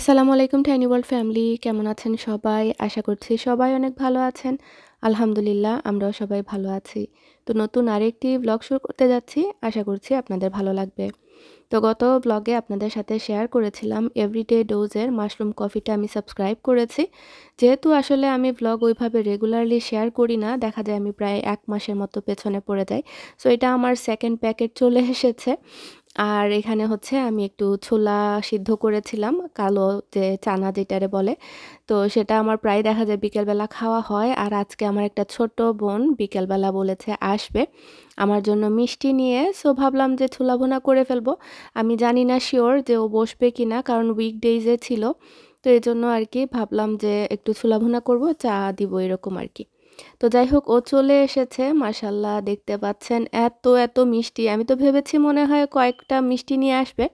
আসসালামু আলাইকুম tiny world family, কেমন আছেন সবাই? আশা করছি সবাই অনেক ভালো আছেন। আলহামদুলিল্লাহ আমরাও সবাই ভালো আছি। তো নতুন আরেকটি ব্লগ শুরু করতে যাচ্ছি। আশা করছি আপনাদের ভালো লাগবে। তো গত ব্লগে আপনাদের সাথে শেয়ার করেছিলাম এভরিডে ডোজের মাশরুম কফিটা আমি সাবস্ক্রাইব করেছি। যেহেতু আসলে আমি ব্লগ ওইভাবে রেগুলারলি শেয়ার করি না, দেখা যায় আমি প্রায় ১ মাসের মতো পেছনে পড়ে যাই। সো এটা আমার সেকেন্ড প্যাকেট চলে এসেছে। আর এখানে হচ্ছে আমি একটু ছোলা সিদ্ধ করেছিলাম, কালো যে চানা যেটারে বলে। তো সেটা আমার প্রায় দেখা যায় বিকেলবেলা খাওয়া হয়। আর আজকে আমার একটা ছোট বোন বিকেলবেলা বলেছে আসবে আমার জন্য মিষ্টি নিয়ে। সো ভাবলাম যে ছোলা ভুনা করে ফেলবো। আমি জানি না শিওর যে ও বসবে কিনা, কারণ উইকডেজে ছিল। তো এজন্য আর কি ভাবলাম যে একটু ছোলা ভুনা করবো, চা দিব এরকম আর কি। তো যাই হোক ও চলে এসেছে, মাশাআল্লাহ দেখতে পাচ্ছেন এত এত মিষ্টি। আমি তো ভেবেছি মনে হয় কয়েকটা মিষ্টি নিয়ে আসবে,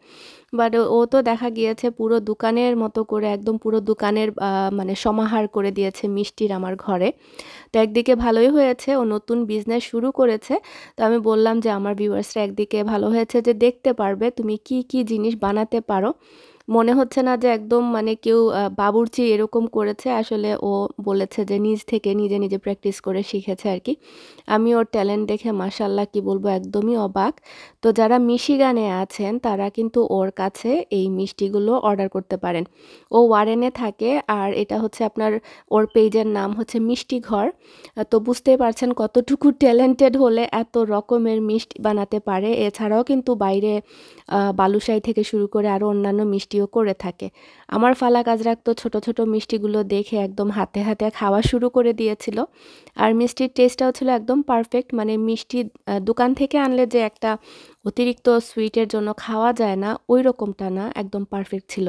বাট ও তো দেখা গিয়েছে পুরো দোকানের মতো করে একদম পুরো দোকানের মানে সমাহার করে দিয়েছে মিষ্টির আমার ঘরে। তো একদিকে ভালোই হয়েছে, ও নতুন বিজনেস শুরু করেছে। তো আমি বললাম যে আমার ভিউয়ার্সরা একদিকে ভালো হয়েছে যে দেখতে পারবে তুমি কি কি জিনিস বানাতে পারো। মনে হচ্ছে না যে একদম মানে কেউ বাবুর্চি এরকম করেছে। আসলে ও বলেছে যে নিজ থেকে নিজে নিজে প্র্যাকটিস করে শিখেছে আর কি। আমি ওর ট্যালেন্ট দেখে মাশাআল্লাহ কি বলবো একদমই অবাক। তো যারা মিশিগানে আছেন তারা কিন্তু ওর কাছে এই মিষ্টিগুলো অর্ডার করতে পারেন। ও ওয়ারেনে থাকে, আর এটা হচ্ছে আপনার ওর পেজের নাম হচ্ছে মিষ্টি ঘর। তো বুঝতেই পারছেন কতটুকু ট্যালেন্টেড হলে এত রকমের মিষ্টি বানাতে পারে। এছাড়াও কিন্তু বাইরে বালুশাহী থেকে শুরু করে আরও অন্যান্য মিষ্টিও করে থাকে। আমার ফালা কাজরাক তো ছোট ছোট মিষ্টিগুলো দেখে একদম হাতে হাতে খাওয়া শুরু করে দিয়েছিল। আর মিষ্টির টেস্টটাও ছিল একদম পারফেক্ট, মানে মিষ্টি দোকান থেকে আনলে যে একটা অতিরিক্ত সুইটের জন্য খাওয়া যায় না, ওই রকমটা না, একদম পারফেক্ট ছিল।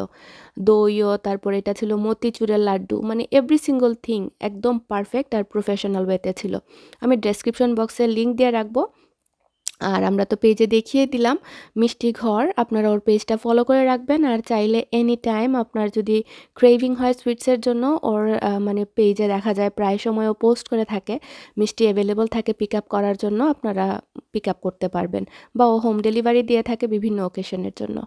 দইও, তারপরে এটা ছিল মতিচুরের লাড্ডু, মানে এভরি সিঙ্গল থিং একদম পারফেক্ট আর প্রফেশনাল ওয়েতে ছিল। আমি ডেসক্রিপশন বক্সে লিঙ্ক দিয়ে রাখবো। আর আমরা তো পেজে দেখিয়ে দিলাম মিষ্টি ঘর, আপনারা ওর পেজটা ফলো করে রাখবেন। আর চাইলে এনি টাইম আপনার যদি ক্রেভিং হয় সুইটসের জন্য, ওর মানে পেজে দেখা যায় প্রায় সময় ও পোস্ট করে থাকে মিষ্টি অ্যাভেলেবল থাকে পিক আপ করার জন্য, আপনারা পিক আপ করতে পারবেন। বা ও হোম ডেলিভারি দিয়ে থাকে বিভিন্ন ওকেশনের জন্য।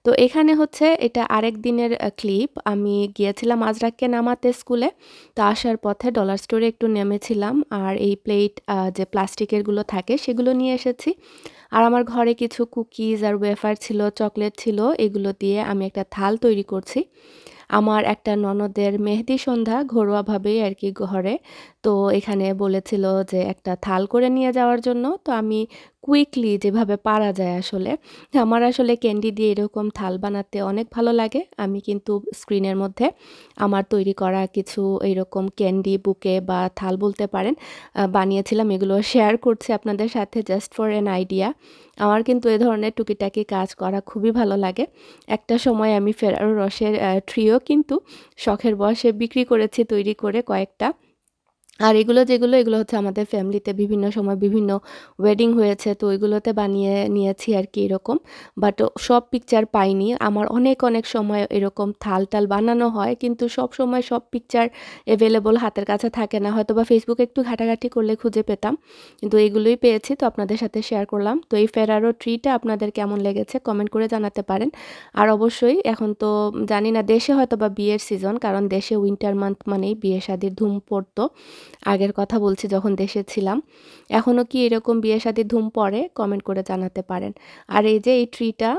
তো এখানে হচ্ছে এটা আরেক দিনের ক্লিপ। আমি গিয়েছিলাম আজরাককে নামাতে স্কুলে। তো আসার পথে ডলার স্টোরে একটু নেমেছিলাম, আর এই প্লেট যে প্লাস্টিকেরগুলো থাকে সেগুলো নিয়ে এসেছি। আর আমার ঘরে কিছু কুকিজ আর ওয়েফার ছিল, চকলেট ছিল, এগুলো দিয়ে আমি একটা থাল তৈরি করছি। আমার একটা ননদের মেহেদি সন্ধ্যা ঘরোয়াভাবেই আর কি ঘরে। তো এখানে বলেছিল যে একটা থাল করে নিয়ে যাওয়ার জন্য। তো আমি কুইকলি যেভাবে পারা যায় আসলে, আমার আসলে ক্যান্ডি দিয়ে এরকম থাল বানাতে অনেক ভালো লাগে। আমি কিন্তু স্ক্রিনের মধ্যে আমার তৈরি করা কিছু এইরকম ক্যান্ডি বুকে বা থাল বলতে পারেন বানিয়েছিলাম, এগুলো শেয়ার করছি আপনাদের সাথে জাস্ট ফর অ্যান আইডিয়া। আমার কিন্তু এ ধরনের টুকিটাকি কাজ করা খুবই ভালো লাগে। একটা সময় আমি ফেরারো রসের ট্রিও কিন্তু শখের বশে বিক্রি করেছি তৈরি করে কয়েকটা। আর এগুলো যেগুলো এগুলো হচ্ছে আমাদের ফ্যামিলিতে বিভিন্ন সময় বিভিন্ন ওয়েডিং হয়েছে, তো ওইগুলোতে বানিয়ে নিয়েছি আর কি এরকম। বাট সব পিকচার পাইনি। আমার অনেক অনেক সময় এরকম থাল টাল বানানো হয়, কিন্তু সব সময় সব পিকচার অ্যাভেলেবল হাতের কাছে থাকে না, হয়তো বা ফেসবুকে একটু ঘাটাঘাটি করলে খুঁজে পেতাম। কিন্তু এগুলোই পেয়েছি, তো আপনাদের সাথে শেয়ার করলাম। তো এই ফেরারো ট্রিটা আপনাদের কেমন লেগেছে কমেন্ট করে জানাতে পারেন। আর অবশ্যই এখন তো জানি না দেশে হয়তো বা বিয়ের সিজন, কারণ দেশে উইন্টার মান্থ মানেই বিয়ে শাদির ধুম পড়তো। আগের কথা বলছি যখন দেশে ছিলাম। এখনও কি এরকম বিয়ে শাদির ধুম পড়ে কমেন্ট করে জানাতে পারেন। আর এই যে এই ট্রিটা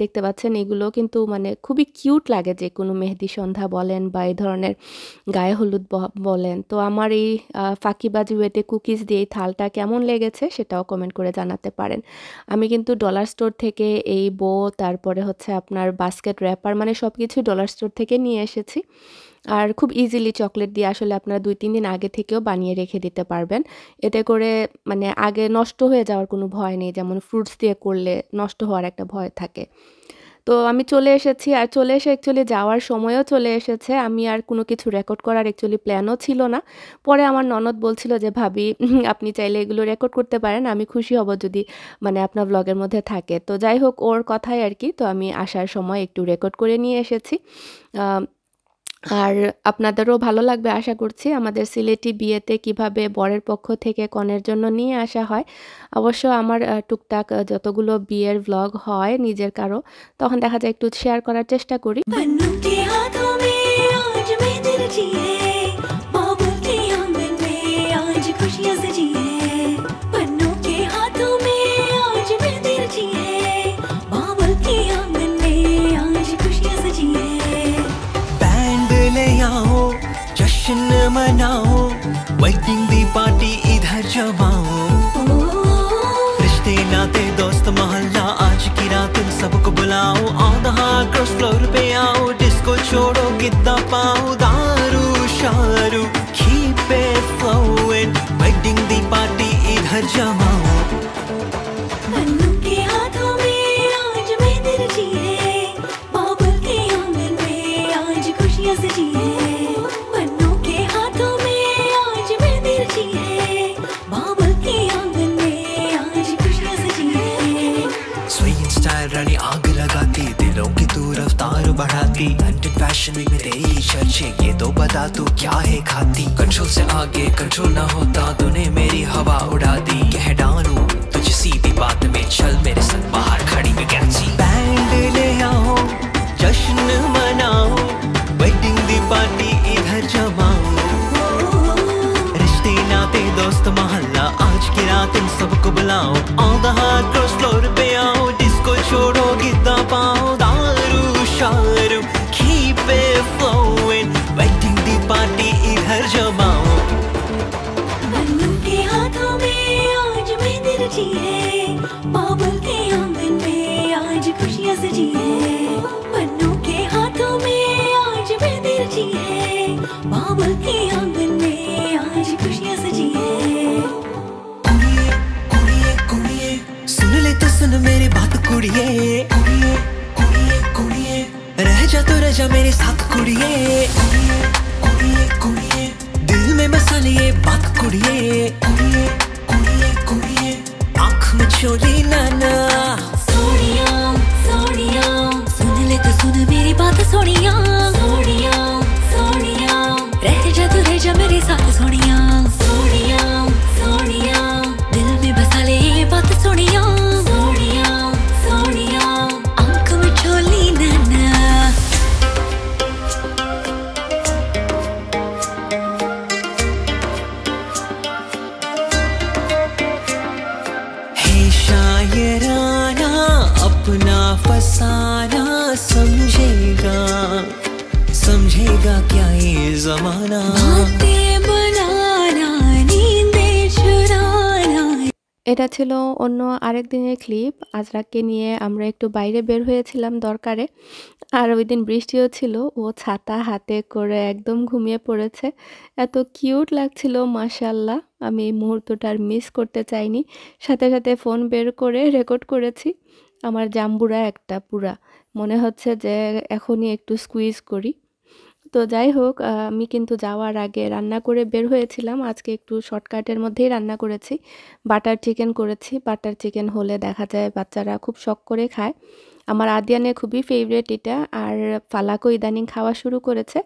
দেখতে পাচ্ছেন, এগুলো কিন্তু মানে খুবই কিউট লাগে, যে কোনো মেহেদি সন্ধ্যা বলেন বা এই ধরনের গায়ে হলুদ বলেন। তো আমার এই ফাঁকিবাজি ওয়েতে কুকিজ দিয়ে এই থালটা কেমন লেগেছে সেটাও কমেন্ট করে জানাতে পারেন। আমি কিন্তু ডলার স্টোর থেকে এই বো, তারপরে হচ্ছে আপনার বাস্কেট র্যাপার, মানে সব কিছু ডলার স্টোর থেকে নিয়ে এসেছি। আর খুব ইজিলি চকলেট দিয়ে আসলে আপনারা ২-৩ দিন আগে থেকেও বানিয়ে রেখে দিতে পারবেন। এতে করে মানে আগে নষ্ট হয়ে যাওয়ার কোনো ভয় নেই, যেমন ফ্রুটস দিয়ে করলে নষ্ট হওয়ার একটা ভয় থাকে। তো আমি চলে এসেছি, আর চলে এসে অ্যাকচুয়ালি যাওয়ার সময়ও চলে এসেছে। আমি আর কোনো কিছু রেকর্ড করার অ্যাকচুয়ালি প্ল্যানও ছিল না। পরে আমার ননদ বলছিল যে, "ভাবি আপনি চাইলে এগুলো রেকর্ড করতে পারেন। আমি খুশি হব যদি মানে আপনার ভ্লগের মধ্যে থাকে।" তো যাই হোক ওর কথাই আর কি। তো আমি আসার সময় একটু রেকর্ড করে নিয়ে এসেছি। আ আর আপনাদেরও ভালো লাগবে আশা করছি আমাদের সিলেটি বিয়েতে কিভাবে বরের পক্ষ থেকে কনের জন্য নিয়ে আসা হয়। অবশ্য আমার টুকটাক যতগুলো বিয়ের ভ্লগ হয় নিজের কারো, তখন দেখা যায় একটু শেয়ার করার চেষ্টা করি। जश्न मनाओ, वेडिंग दी पार्टी इधर जमाओ, रिश्ते नाते दोस्त मोहल्ला आज की रात तुम सबको बुलाओ, ऑन द ग्राउंड फ्लोर पे आओ, डिस्को छोड़ो गिद्दा पाओ, दारू शारू keep it flowing, wedding the party इधर जमाओ। रानी आग लगाती, दिलों की तू रफ्तार बढ़ाती, लंदन फैशन वीक में तेरी चर्चे, ये तो बता तू क्या है खाती, कंट्रोल से आगे कंट्रोल ना होता, तूने मेरी हवा उड़ा दी, कह डालू तुझे सीधी बात में, चल मेरे संग बाहर खड़ी में कैची, बैंड ले आओ जश्न मनाओ, वेडिंग दी पार्टी इधर जमाओ, रिश्ते नाते दोस्त मोहल्ला आज की रात इन सबको बुलाओ, ऑन द ग्राउंड फ्लोर पे आओ, डिस्को छोड़ो गिद्दा पाओ, दारू शारू keep it flowing, wedding the party इधर जमाओ। बन्नू के हाथों में आज मेहंदी रची है, बाबुल के आंगन में आज खुशियां सजी है, बन्नू के हाथों में आज मेहंदी रची है, बाबुल के आंगन में आज खुशियां सजी है। कुड़िए कुड़िए सुन ले तो सुन मेरी बात कुड़िए, कुड़िए कुड़िए कुड़िए रह जा तो रह जा मेरे साथ कुड़िए, कुड़िए कुड़िए कुड़िए दिल में बसा ले ये बात कुड़िए, कुड़िए कुड़िए कुड़िए आँख में चोली नाना, सोनिया सोनिया सुन ले तो सुन मेरी बात सोनिया, सोनिया सोनिया रह जा तो रह जा मेरे साथ सोनिया, सोनिया सोनिया दिल में बसा ले ये बात सोनिया, सोनिया सोनिया आँख में चोली नाना। हे शायराना अपना फसाना समझेगा, समझेगा क्या ये जमाना, बातें बनाना नींदें चुराना। এটা ছিল অন্য আরেক দিনের ক্লিপ। আজরাককে নিয়ে আমরা একটু বাইরে বের হয়েছিলাম দরকারে। আর ওইদিন বৃষ্টিও ছিল। ও ছাতা হাতে করে একদম ঘুমিয়ে পড়েছে। এত কিউট লাগছিল মাশাআল্লাহ। আমি এই মুহূর্তটা আর মিস করতে চাইনি। সাথে সাথে ফোন বের করে রেকর্ড করেছি। আমার জাম্বুরা একটা পুরা। মনে হচ্ছে যে এখনই একটু স্কুইজ করি। তো যাই হোক আমি কিন্তু যাওয়ার আগে রান্না করে বের হয়েছিলাম। আজকে একটু শর্টকাটের মধ্যেই রান্না করেছি। বাটার চিকেন করেছি। বাটার চিকেন হলে দেখা যায় বাচ্চারা খুব শখ করে খায়। আমার আদিয়ানের খুবই ফেভারিট এটা, আর ফালাকও ইদানিং খাওয়া শুরু করেছে।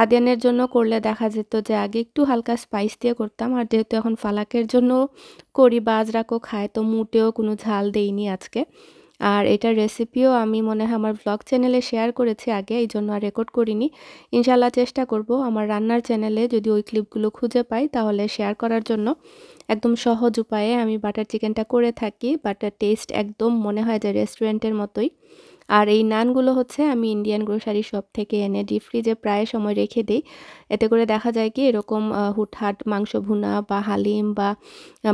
আদিয়ানের জন্য করলে দেখা যেত যে আগে একটু হালকা স্পাইস দিয়ে করতাম, আর যেহেতু এখন ফালাকের জন্য করি বা আজরাকও খায়, তো মোটেও কোনো ঝাল দেইনি আজকে। আর এটার রেসিপিও আমি মনে হয় আমার ব্লগ চ্যানেলে শেয়ার করেছি আগে, এই জন্য আর রেকর্ড করিনি। ইনশাল্লাহ চেষ্টা করব আমার রান্নার চ্যানেলে যদি ওই ক্লিপগুলো খুঁজে পাই তাহলে শেয়ার করার জন্য। একদম সহজ উপায়ে আমি বাটার চিকেনটা করে থাকি। বাটার টেস্ট একদম মনে হয় যে রেস্টুরেন্টের মতোই। আর এই নানগুলো হচ্ছে আমি ইন্ডিয়ান গ্রোসারি শপ থেকে এনে ডিপ ফ্রিজে প্রায় সময় রেখে দিই। এতে করে দেখা যায় কি এরকম হুটহাট মাংস ভুনা বা হালিম বা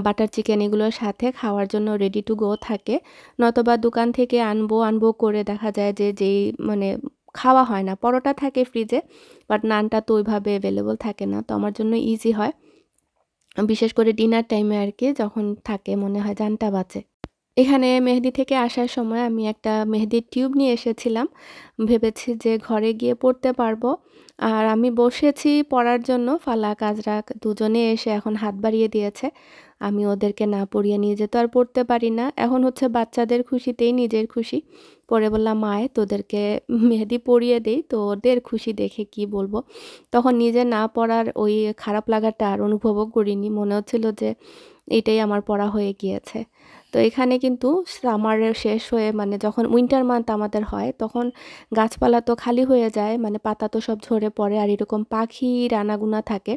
বাটার চিকেন এগুলোর সাথে খাওয়ার জন্য রেডি টু গো থাকে। নতবা দোকান থেকে আনবো করে দেখা যায় যে যেই মানে খাওয়া হয় না। পরোটা থাকে ফ্রিজে, বাট নানটা তো ওইভাবে অ্যাভেলেবল থাকে না। তো আমার জন্য ইজি হয়, বিশেষ করে ডিনার টাইমে আর কি, যখন থাকে মনে হয় জানটা বাঁচে। এখানে মেহেদি থেকে আসার সময় আমি একটা মেহেদির টিউব নিয়ে এসেছিলাম। ভেবেছি যে ঘরে গিয়ে পড়তে পারবো। আর আমি বসেছি পড়ার জন্য, ফালাক, আজরাক দুজনে এসে এখন হাত বাড়িয়ে দিয়েছে। আমি ওদেরকে না পড়িয়ে নিজে তো আর পড়তে পারি না। এখন হচ্ছে বাচ্চাদের খুশিতেই নিজের খুশি। পরে বললাম, "আয় তোদেরকে মেহেদি পরিয়ে দেই।" তো ওদের খুশি দেখে কি বলবো। তখন নিজে না পড়ার ওই খারাপ লাগাটা আর অনুভবও করিনি। মনে হচ্ছিল যে এটাই আমার পড়া হয়ে গিয়েছে। তো এখানে কিন্তু সামারের শেষ হয়ে মানে যখন উইন্টার মান্থ আমাদের হয় তখন গাছপালা তো খালি হয়ে যায়, মানে পাতা তো সব ঝরে পড়ে আর এরকম পাখির আনাগোনা থাকে।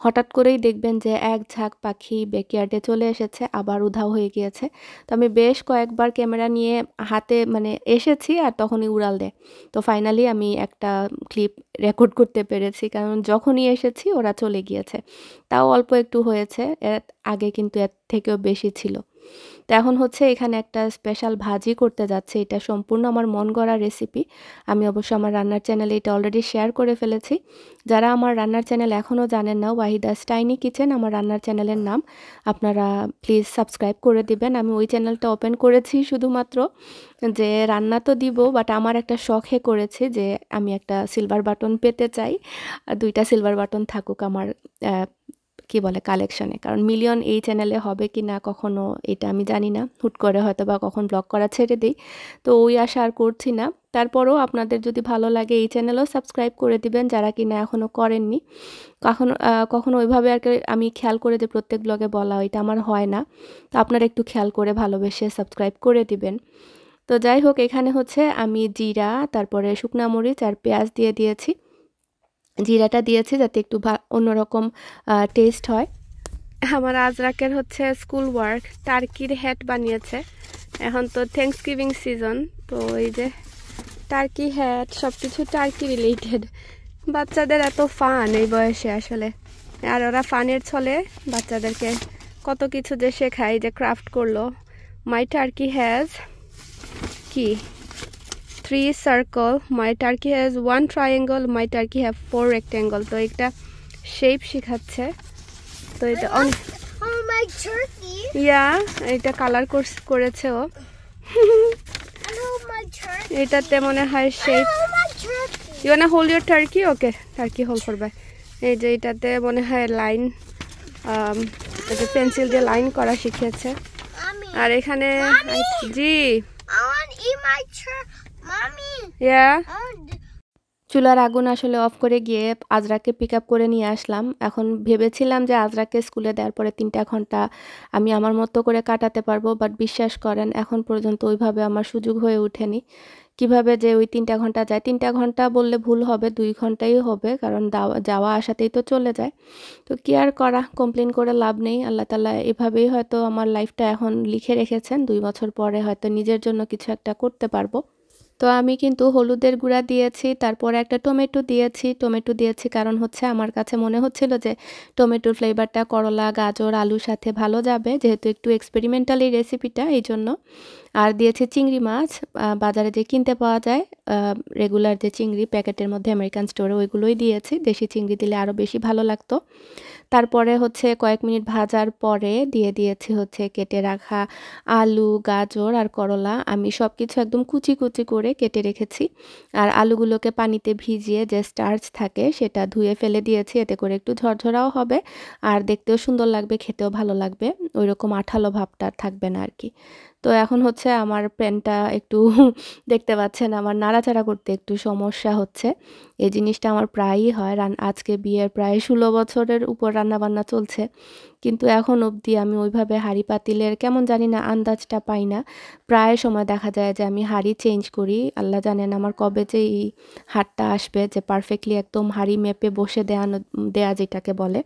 হঠাৎ করেই দেখবেন যে এক ঝাঁক পাখি ব্যাকইয়ার্ডে চলে এসেছে, আবার উধাও হয়ে গিয়েছে। তো আমি বেশ কয়েকবার ক্যামেরা নিয়ে হাতে মানে এসেছি আর তখনই উড়াল দেয়। তো ফাইনালি আমি একটা ক্লিপ রেকর্ড করতে পেরেছি, কারণ যখনই এসেছি ওরা চলে গিয়েছে। তাও অল্প একটু হয়েছে, এর আগে কিন্তু এর থেকেও বেশি ছিল। তো এখন হচ্ছে এখানে একটা স্পেশাল ভাজি করতে যাচ্ছে। এটা সম্পূর্ণ আমার মন গড়া রেসিপি। আমি অবশ্য আমার রান্নার চ্যানেলে এটা অলরেডি শেয়ার করে ফেলেছি। যারা আমার রান্নার চ্যানেল এখনও জানেন না, ওয়াহিদাস টাইনি কিচেন আমার রান্নার চ্যানেলের নাম। আপনারা প্লিজ সাবস্ক্রাইব করে দিবেন। আমি ওই চ্যানেলটা ওপেন করেছি শুধুমাত্র যে রান্না তো দিব, বাট আমার একটা শখে করেছি যে আমি একটা সিলভার বাটন পেতে চাই। 2টা সিলভার বাটন থাকুক আমার কি বলে কালেকশনে, কারণ মিলিয়ন এই চ্যানেলে হবে কি না কখনো এটা আমি জানি না। হুট করে হয়তো বা কখন ব্লগ করা ছেড়ে দিই, তো ওই আশা আর করছি না। তারপরেও আপনাদের যদি ভালো লাগে এই চ্যানেলও সাবস্ক্রাইব করে দিবেন যারা কিনা এখনও করেননি। কখনো কখনো ওইভাবে আর কি আমি খেয়াল করে যে প্রত্যেক ব্লগে বলা এটা আমার হয় না। তো আপনারা একটু খেয়াল করে ভালোবেসে সাবস্ক্রাইব করে দিবেন। তো যাই হোক, এখানে হচ্ছে আমি জিরা, তারপরে শুকনা মরিচ আর পেঁয়াজ দিয়ে দিয়েছি। জিরাটা দিয়েছি যাতে একটু অন্যরকম টেস্ট হয়। আমার আজরাকের হচ্ছে স্কুল ওয়ার্ক টার্কির হ্যাট বানিয়েছে। এখন তো থ্যাঙ্কসগিভিং সিজন, তো এই যে টার্কি হ্যাট, সব কিছু টার্কি রিলেটেড। বাচ্চাদের এত ফান এই বয়সে আসলে, আর ওরা ফানের ছলে বাচ্চাদেরকে কত কিছু যে শেখায়। যে ক্রাফট করলো, মাই টার্কি হ্যাজ কি 3 circle, my turkey has 1 triangle, my turkey have 4 rectangle. তো একটা শেপ শেখাচ্ছে। তো এটা অনেক ইয়া, এটা কালার করেছে ও। এটাতে মনে হয় shape. You wanna hold your turkey? Okay, turkey hold করবে। এই যে এটাতে মনে হয় লাইন, পেন্সিল দিয়ে লাইন করা শিখিয়েছে। আর এখানে জি ইয়া, চুলার আগুন আসলে অফ করে গিয়ে আজরাকে পিক আপ করে নিয়ে আসলাম। এখন ভেবেছিলাম যে আজরাকে স্কুলে দেওয়ার পরে 3টা ঘন্টা আমি আমার মতো করে কাটাতে পারবো, বাট বিশ্বাস করেন এখন পর্যন্ত ওইভাবে আমার সুযোগ হয়ে ওঠেনি। কিভাবে যে ওই 3টা ঘন্টা যায়, 3টা ঘন্টা বললে ভুল হবে, 2 ঘন্টাই হবে, কারণ যাওয়া আসাতেই তো চলে যায়। তো কি আর করা, কমপ্লেন করে লাভ নেই। আল্লাহ তাআলা এভাবেই হয়তো আমার লাইফটা এখন লিখে রেখেছেন। 2 বছর পরে হয়তো নিজের জন্য কিছু একটা করতে পারবো। তো আমি কিন্তু হলুদের গুঁড়া দিয়েছি, তারপরে একটা টমেটো দিয়েছি কারণ হচ্ছে আমার কাছে মনে হচ্ছিল যে টমেটোর ফ্লেভারটা করলা, গাজর, আলুর সাথে ভালো যাবে, যেহেতু একটু এক্সপেরিমেন্টাল এই রেসিপিটা, এই জন্য। আর দিয়েছি চিংড়ি মাছ, বাজারে যে কিনতে পাওয়া যায় রেগুলার যে চিংড়ি প্যাকেটের মধ্যে আমেরিকান স্টোরে, ওইগুলোই দিয়েছি। দেশি চিংড়ি দিলে আরও বেশি ভালো লাগতো। তারপরে হচ্ছে কয়েক মিনিট ভাজার পরে দিয়ে দিয়েছি হচ্ছে কেটে রাখা আলু, গাজর আর করলা। আমি সব কিছু একদম কুচি কুচি করে কেটে রেখেছি। আর আলুগুলোকে পানিতে ভিজিয়ে যে স্টার্চ থাকে সেটা ধুয়ে ফেলে দিয়েছি, এতে করে একটু ঝরঝরাও হবে আর দেখতেও সুন্দর লাগবে, খেতেও ভালো লাগবে। ওইরকম আঠালো ভাবটা থাকবে না আর কি। তো এখন হচ্ছে আমার প্যানটা একটু দেখতে পাচ্ছেন আমার নাড়াচাড়া করতে একটু সমস্যা হচ্ছে। এই জিনিসটা আমার প্রায়ই হয়। আজকে বিয়ের প্রায় 16 বছরের উপর রান্নাবান্না চলছে, কিন্তু এখন অবধি আমি ওইভাবে হাঁড়ি পাতিলের কেমন জানি না আন্দাজটা পাই না। প্রায় সময় দেখা যায় যে আমি হাঁড়ি চেঞ্জ করি। আল্লাহ জানেন আমার কবে যে এই হাতটা আসবে যে পারফেক্টলি একদম হাঁড়ি মেপে বসে দেয়া যেটাকে বলে।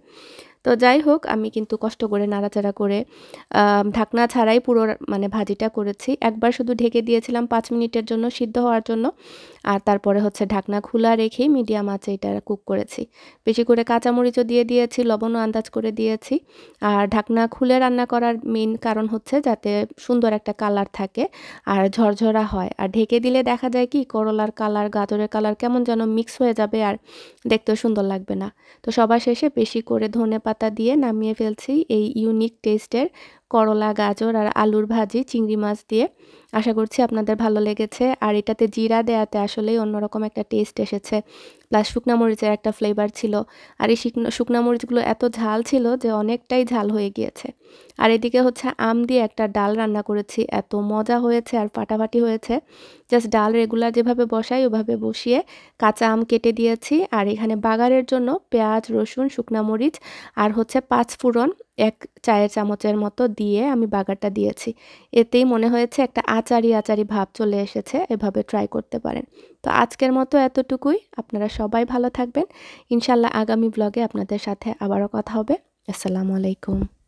তো যাই হোক, আমি কিন্তু কষ্ট করে নাড়াচাড়া করে ঢাকনা ছাড়াই পুরো মানে ভাজিটা করেছি। একবার শুধু ঢেকে দিয়েছিলাম 5 মিনিটের জন্য সিদ্ধ হওয়ার জন্য, আর তারপরে হচ্ছে ঢাকনা খোলা রেখেই মিডিয়াম আঁচে এটা কুক করেছি। বেশি করে কাঁচামরিচও দিয়ে দিয়েছি, লবণও আন্দাজ করে দিয়েছি। আর ঢাকনা খুলে রান্না করার মেইন কারণ হচ্ছে যাতে সুন্দর একটা কালার থাকে আর ঝরঝরা হয়। আর ঢেকে দিলে দেখা যায় কি করলার কালার, গাজরের কালার কেমন যেন মিক্স হয়ে যাবে আর দেখতেও সুন্দর লাগবে না। তো সবার শেষে বেশি করে ধনেপাতা পাতা দিয়ে নামিয়ে ফেলছি এই ইউনিক টেস্টের করলা, গাজর আর আলুর ভাজি চিংড়ি মাছ দিয়ে। আশা করছি আপনাদের ভালো লেগেছে। আর এটাতে জিরা দেওয়াতে আসলেই অন্যরকম একটা টেস্ট এসেছে, প্লাস শুকনা মরিচের একটা ফ্লেভার ছিল। আর এই শুকনা মরিচগুলো এত ঝাল ছিল যে অনেকটাই ঝাল হয়ে গিয়েছে। আর এদিকে হচ্ছে আম দিয়ে একটা ডাল রান্না করেছি, এত মজা হয়েছে আর ফাটাফাটি হয়েছে। জাস্ট ডাল রেগুলার যেভাবে বসাই ওভাবে বসিয়ে কাঁচা আম কেটে দিয়েছি। আর এখানে বাগারের জন্য পেঁয়াজ, রসুন, শুকনা মরিচ আর হচ্ছে 5 ফোড়ন 1 চায়ের চামচের মতো দিয়ে আমি বাগারটা দিয়েছি। এতেই মনে হয়েছে একটা আচারি আচারি ভাব চলে এসেছে। এভাবে ট্রাই করতে পারেন। তো আজকের মতো এতটুকুই। আপনারা সবাই ভালো থাকবেন। ইনশাল্লাহ আগামী ব্লগে আপনাদের সাথে আবারও কথা হবে। আসসালামু আলাইকুম।